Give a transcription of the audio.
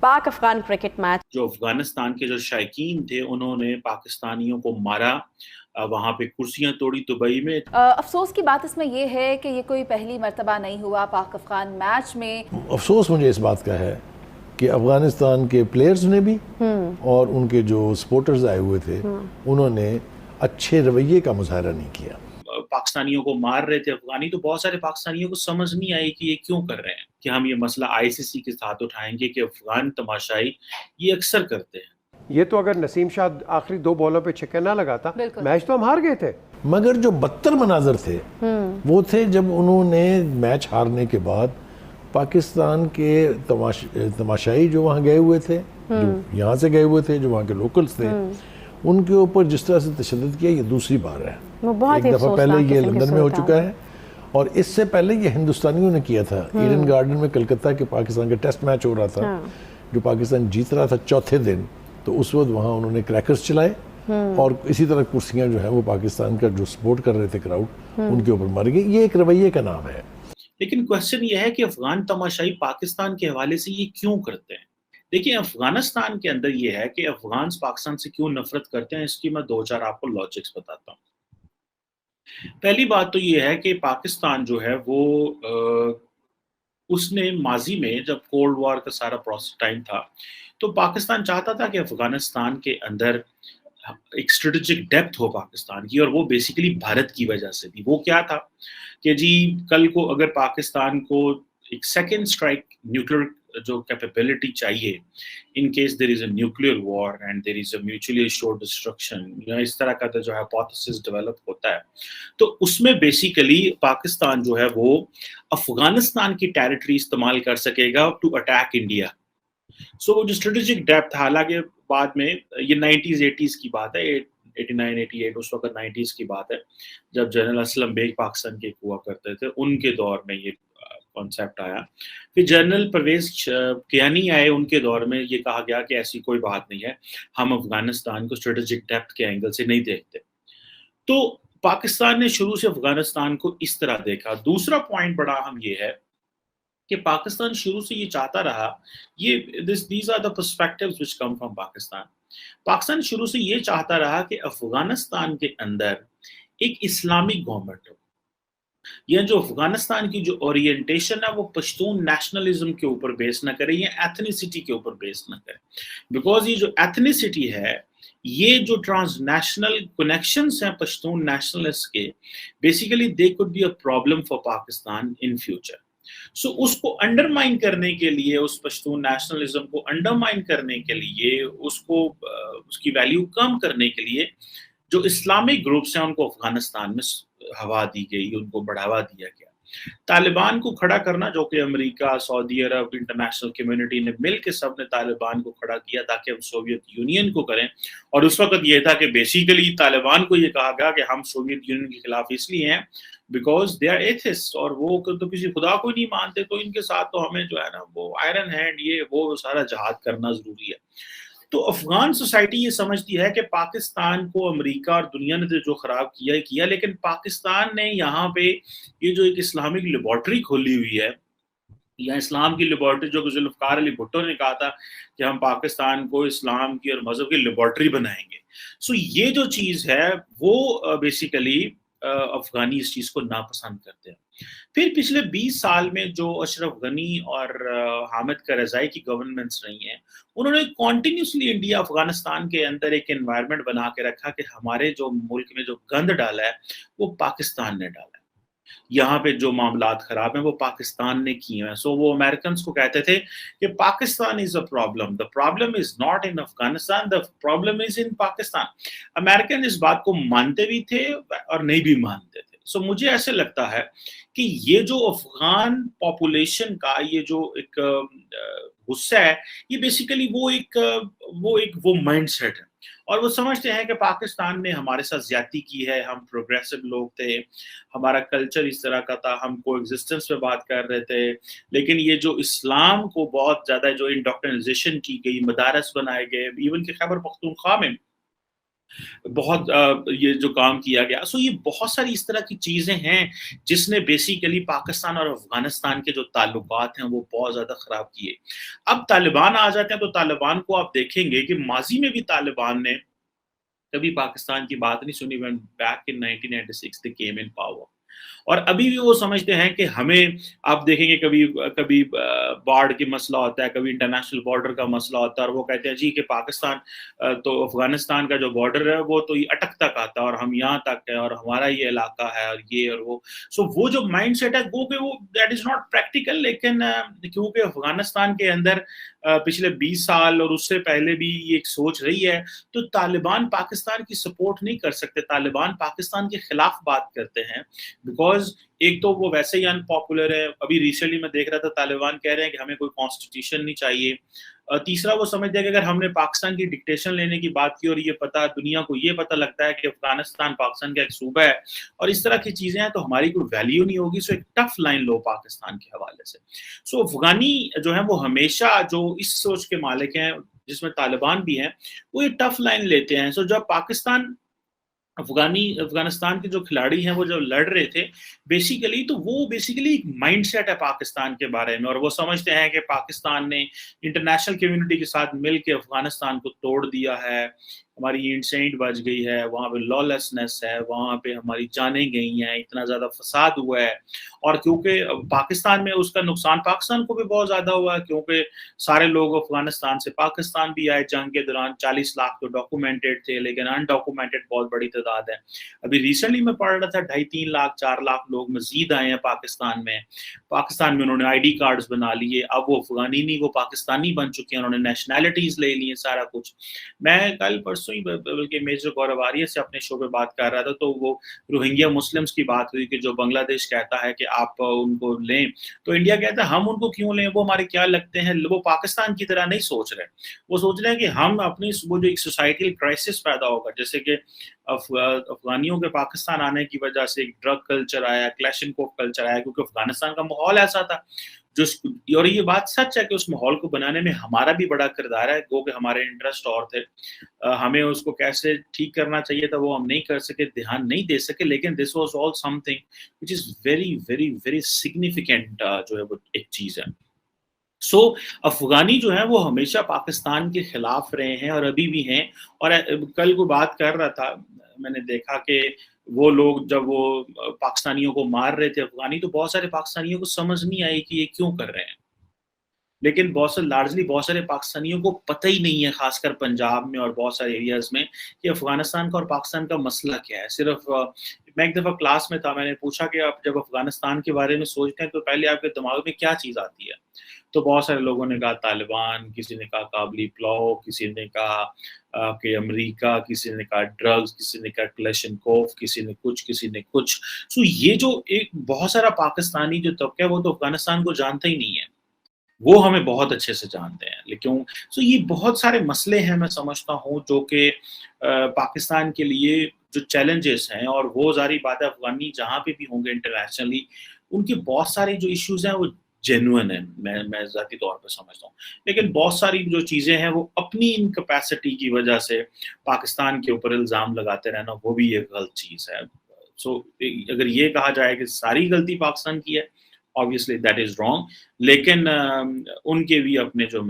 पाक Afghan cricket match. जो अफगानिस्तान के जो शायकीन थे उन्होंने पाकिस्तानियों को मारा, वहाँ पे कुर्सियाँ तोड़ी दुबई में। अफसोस की बात इसमें ये है कि ये कोई पहली मर्तबा नहीं हुआ पाक अफगान मैच में। अफसोस मुझे इस बात का है कि अफगानिस्तान के प्लेयर्स ने भी और उनके जो सपोर्टर्स आए हुए थे उन्होंने अच्छे रवैये का मुजाहरा नहीं किया। पाकिस्तानियों को मार रहे थे अफगानी, तो बहुत सारे पाकिस्तानियों को समझ नहीं आई कि ये क्यों कर रहे हैं, कि हम ये मसला आईसीसी के साथ उठाएंगे कि अफगान तमाशाई ये अक्सर करते हैं। ये तो अगर नसीम शाह आखिरी 2 बॉलों पे छक्का ना लगाता मैच तो हम हार गए थे। मगर जो बदतर मनाजर थे वो थे जब उन्होंने मैच हारने के बाद पाकिस्तान के तमाशाई जो वहाँ गए हुए थे, जो यहाँ से गए हुए थे, जो वहाँ के लोकल्स थे, उनके ऊपर जिस तरह से तशद्दुद किया, ये दूसरी बार है। एक दफ़ा पहले ये लंदन में हो चुका है और इससे पहले ये हिंदुस्तानियों ने किया था। ईडन गार्डन में कलकत्ता के पाकिस्तान का टेस्ट मैच हो रहा था, जो पाकिस्तान जीत रहा था चौथे दिन, तो उस वक्त वहाँ उन्होंने क्रैकर्स चलाए और इसी तरह कुर्सियाँ जो है वो पाकिस्तान का जो सपोर्ट कर रहे थे क्राउड उनके ऊपर मर गई। ये एक रवैये का नाम है। लेकिन क्वेश्चन ये है कि अफगान तमाशाई पाकिस्तान के हवाले से ये क्यों करते हैं। देखिए, अफगानिस्तान के अंदर ये है कि अफगान पाकिस्तान से क्यों नफरत करते हैं, इसकी मैं 2-4 आपको लॉजिक्स बताता हूँ। पहली बात तो ये है कि पाकिस्तान जो है वो उसने माजी में जब कोल्ड वॉर का सारा प्रोसेस टाइम था, तो पाकिस्तान चाहता था कि अफगानिस्तान के अंदर एक स्ट्रेटेजिक डेप्थ हो पाकिस्तान की, और वो बेसिकली भारत की वजह से थी। वो क्या था कि जी कल को अगर पाकिस्तान को एक सेकेंड स्ट्राइक न्यूक्लियर जो कैपेबिलिटी चाहिए in case there is a nuclear war and there is a mutually assured destruction, इस तरह का जो हाइपोथेसिस डेवलप होता है, तो उसमें बेसिकली पाकिस्तान जो है वो अफगानिस्तान की टेरिटरी इस्तेमाल कर सकेगा टू अटैक इंडिया। सो वो जो स्ट्रेटेजिक डेप्थ, हालांकि बाद में ये 90s 80s की बात है, 89 88 उस वक्त 90s की बात है, जब जनरल असलम बेग पाकिस्तान के हुआ करते थे, उनके दौर में ये कॉन्सेप्ट आया। फिर जनरल परवेज कियानी आए, उनके दौर में ये कहा गया कि ऐसी कोई बात नहीं है, हम अफगानिस्तान को स्ट्रेटेजिक डेप्थ के एंगल से नहीं देखते। तो पाकिस्तान ने शुरू से अफगानिस्तान को इस तरह देखा। दूसरा पॉइंट बड़ा अहम ये है कि पाकिस्तान शुरू से ये चाहता रहा, ये these are the perspectives which come from Pakistan. Pakistan शुरू से ये चाहता रहा कि अफगानिस्तान के अंदर एक इस्लामिक गवर्नमेंट हो। यह जो अफगानिस्तान की जो ओरिएंटेशन है वो पश्तून नेशनलिज्म के ऊपर बेस ना करे या एथनिसिटी के ऊपर बेस ना करे, बिकॉज ये जो एथनिसिटी है, ये जो ट्रांसनेशनल कनेक्शंस हैं पश्तून नेशनलिस्ट के, basically they could be a problem for Pakistan in future. So उसको अंडरमाइन करने के लिए, उस पश्तून नेशनलिज्म को अंडरमाइन करने के लिए, उसको उसकी वैल्यू कम करने के लिए जो इस्लामिक ग्रुप्स हैं उनको अफगानिस्तान में हवा दी गई, उनको बढ़ावा दिया गया। तालिबान को खड़ा करना, जो कि अमेरिका, सऊदी अरब, इंटरनेशनल कम्युनिटी ने मिलकर सब ने तालिबान को खड़ा किया ताकि हम सोवियत यूनियन को करें। और उस वक्त ये था कि बेसिकली तालिबान को ये कहा गया कि हम सोवियत यूनियन के खिलाफ इसलिए हैं बिकॉज दे आर एथिस्ट, और वो तो किसी खुदा को नहीं मानते, तो इनके साथ तो हमें जो है ना वो आयरन हैंड ये वो सारा जहाद करना जरूरी है। तो अफगान सोसाइटी ये समझती है कि पाकिस्तान को अमेरिका और दुनिया ने जो खराब किया ही किया, लेकिन पाकिस्तान ने यहाँ पे ये जो एक इस्लामिक लेबोरेटरी खोली हुई है, या इस्लाम की लेबोरेटरी, जो कि जुल्फकार अली भुट्टो ने कहा था कि हम पाकिस्तान को इस्लाम की और मजहब की लेबोरेटरी बनाएंगे। सो ये जो चीज़ है वो बेसिकली अफगानी इस चीज़ को नापसंद करते हैं। फिर पिछले 20 साल में जो अशरफ गनी और हामिद करज़ई की गवर्नमेंट्स रही हैं, उन्होंने कॉन्टिन्यूसली इंडिया अफगानिस्तान के अंदर एक एनवायरनमेंट बना के रखा कि हमारे जो मुल्क में जो गंद डाला है वो पाकिस्तान ने डाला है, यहाँ पे जो मामलात खराब हैं वो पाकिस्तान ने किए हैं। सो वो अमेरिकन को कहते थे कि Pakistan is a problem, the problem is not in Afghanistan, the problem is in Pakistan. American इस बात को मानते भी थे और नहीं भी मानते थे। सो मुझे ऐसे लगता है कि ये जो अफगान पॉपुलेशन का ये जो एक गुस्सा है, ये बेसिकली वो माइंडसेट है, और वो समझते हैं कि पाकिस्तान ने हमारे साथ ज्यादती की है, हम प्रोग्रेसिव लोग थे, हमारा कल्चर इस तरह का था, हम को एग्जिस्टेंस पे बात कर रहे थे, लेकिन ये जो इस्लाम को बहुत ज्यादा जो इंडोक्ट्रिनाइजेशन की गई, मदारस बनाए गए, इवन कि खैबर पख्तूनख्वा में بہت یہ جو کام کیا گیا. سو یہ بہت ساری اس طرح کی چیزیں ہیں جس نے بیسیکلی پاکستان اور افغانستان کے جو تعلقات ہیں وہ بہت زیادہ خراب کیے. اب طالبان آ جاتے ہیں تو طالبان کو آپ دیکھیں گے کہ ماضی میں بھی طالبان نے کبھی پاکستان کی بات نہیں سنی. when back in 1996 they came in power. اور ابھی بھی وہ سمجھتے ہیں کہ ہمیں, آپ دیکھیں گے کبھی کبھی باڑ کی مسئلہ ہوتا ہے, کبھی انٹرنیشنل بارڈر کا مسئلہ ہوتا ہے, اور وہ کہتے ہیں جی کہ پاکستان تو افغانستان کا جو بارڈر ہے وہ تو یہ اٹک تک آتا ہے اور ہم یہاں تک ہیں اور ہمارا یہ علاقہ ہے اور یہ اور وہ. سو وہ جو مائنڈ سیٹ ہے وہ کہ وہ دیٹ از ناٹ پریکٹیکل. لیکن کیونکہ افغانستان کے اندر پچھلے 20 سال اور اس سے پہلے بھی یہ ایک سوچ رہی ہے, تو طالبان پاکستان کی سپورٹ نہیں کر سکتے. طالبان پاکستان کے خلاف بات کرتے ہیں بیکاز ایک تو وہ ویسے ہی ان پاپولر ہے. ابھی ریسنٹلی میں دیکھ رہا تھا طالبان کہہ رہے ہیں کہ ہمیں کوئی کانسٹیٹیوشن نہیں چاہیے. تیسرا وہ سمجھتے ہیں کہ اگر ہم نے پاکستان کی ڈکٹیشن لینے کی بات کی اور یہ پتا دنیا کو یہ پتہ لگتا ہے کہ افغانستان پاکستان کا ایک صوبہ ہے اور اس طرح کی چیزیں ہیں تو ہماری کوئی ویلیو نہیں ہوگی. سو ایک ٹف لائن لو پاکستان کے حوالے سے. سو افغانی جو ہے وہ ہمیشہ جو اس سوچ کے مالک ہیں جس میں طالبان بھی ہیں وہ یہ ٹف لائن لیتے ہیں. سو جب افغانستان کے جو کھلاڑی ہیں وہ جو لڑ رہے تھے بیسیکلی, تو وہ بیسیکلی ایک مائنڈ سیٹ ہے پاکستان کے بارے میں, اور وہ سمجھتے ہیں کہ پاکستان نے انٹرنیشنل کمیونٹی کے ساتھ مل کے افغانستان کو توڑ دیا ہے, ہماری انسینٹ بچ گئی ہے, وہاں پہ لا لیسنس ہے, وہاں پہ ہماری جانیں گئی ہیں, اتنا زیادہ فساد ہوا ہے. اور کیونکہ پاکستان میں اس کا نقصان پاکستان کو بھی بہت زیادہ ہوا ہے کیونکہ سارے لوگ افغانستان سے پاکستان بھی آئے جنگ کے دوران. 40 لاکھ تو ڈاکومنٹڈ تھے لیکن ان ڈاکومنٹڈ بہت بڑی تعداد ہے. ابھی ریسنٹلی میں پڑھ رہا تھا 2.5-3 لاکھ 4 لاکھ لوگ مزید آئے ہیں پاکستان میں انہوں نے آئی ڈی کارڈز بنا لیے. اب وہ افغانی نہیں, وہ پاکستانی بن چکے ہیں, انہوں نے نیشنلٹیز لے لی ہیں, سارا کچھ. میں کل پرسوں ہی بلکہ میجر گورو آریہ سے اپنے شو پہ بات کر رہا تھا تو وہ روہنگیا مسلمس کی بات ہوئی کہ جو بنگلہ دیش کہتا ہے کہ آپ ان کو لیں, تو انڈیا کہتا ہے ہم ان کو کیوں لیں, وہ ہمارے کیا لگتے ہیں. وہ پاکستان کی طرح نہیں سوچ رہے, وہ سوچ رہے ہیں کہ ہم اپنی وہ جو ایک سوسائٹل کرائسس پیدا ہوگا, جیسے کہ افغانیوں کے پاکستان آنے کی وجہ سے ایک ڈرگ کلچر آیا, کلیشنکوف کلچر آیا, کیونکہ افغانستان کا ماحول ایسا تھا اور یہ بات سچ ہے کہ اس ماحول کو بنانے میں ہمارا بھی بڑا کردار ہے, گو کہ ہمارے انٹرسٹ اور تھے, ہمیں اس کو کیسے ٹھیک کرنا چاہیے تھا وہ ہم نہیں کر سکے, دھیان نہیں دے سکے. لیکن this was all some thing which is very very very significant جو ہے وہ ایک چیز ہے. سو افغانی جو ہیں وہ ہمیشہ پاکستان کے خلاف رہے ہیں اور ابھی بھی ہیں. اور کل کو بات کر رہا تھا, میں نے دیکھا کہ وہ لوگ جب وہ پاکستانیوں کو مار رہے تھے افغانی, تو بہت سارے پاکستانیوں کو سمجھ نہیں آئی کہ یہ کیوں کر رہے ہیں. لیکن بہت سارے پاکستانیوں کو پتہ ہی نہیں ہے, خاص کر پنجاب میں اور بہت سارے ایریاز میں, کہ افغانستان کا اور پاکستان کا مسئلہ کیا ہے. صرف میں ایک دفعہ کلاس میں تھا, میں نے پوچھا کہ آپ جب افغانستان کے بارے میں سوچتے ہیں تو پہلے آپ کے دماغ میں کیا چیز آتی ہے, تو بہت سارے لوگوں نے کہا طالبان, کسی نے کہا کابلی پلاؤ, کسی نے کہا کہ امریکہ, کسی نے کہا ڈرگز, کسی نے کہا کلیشنکوف, کسی نے کچھ. سو یہ جو ایک بہت سارا پاکستانی جو طبقہ ہے وہ تو افغانستان کو جانتا ہی نہیں ہے, وہ ہمیں بہت اچھے سے جانتے ہیں. لیکن سو یہ بہت سارے مسئلے ہیں میں سمجھتا ہوں جو کہ پاکستان کے لیے جو چیلنجز ہیں, اور وہ ظاہری بات ہے افغانی جہاں پہ بھی ہوں گے انٹرنیشنلی ان کے بہت سارے جو ایشوز ہیں وہ جینوئن ہیں, میں ذاتی طور پہ سمجھتا ہوں. لیکن بہت ساری جو چیزیں ہیں وہ اپنی انکیپیسٹی کی وجہ سے پاکستان کے اوپر الزام لگاتے رہنا وہ بھی ایک غلط چیز ہے. سو اگر یہ کہا جائے کہ ساری غلطی پاکستان کی ہے, obviously that is wrong, لیکن ان کے بھی اپنے جو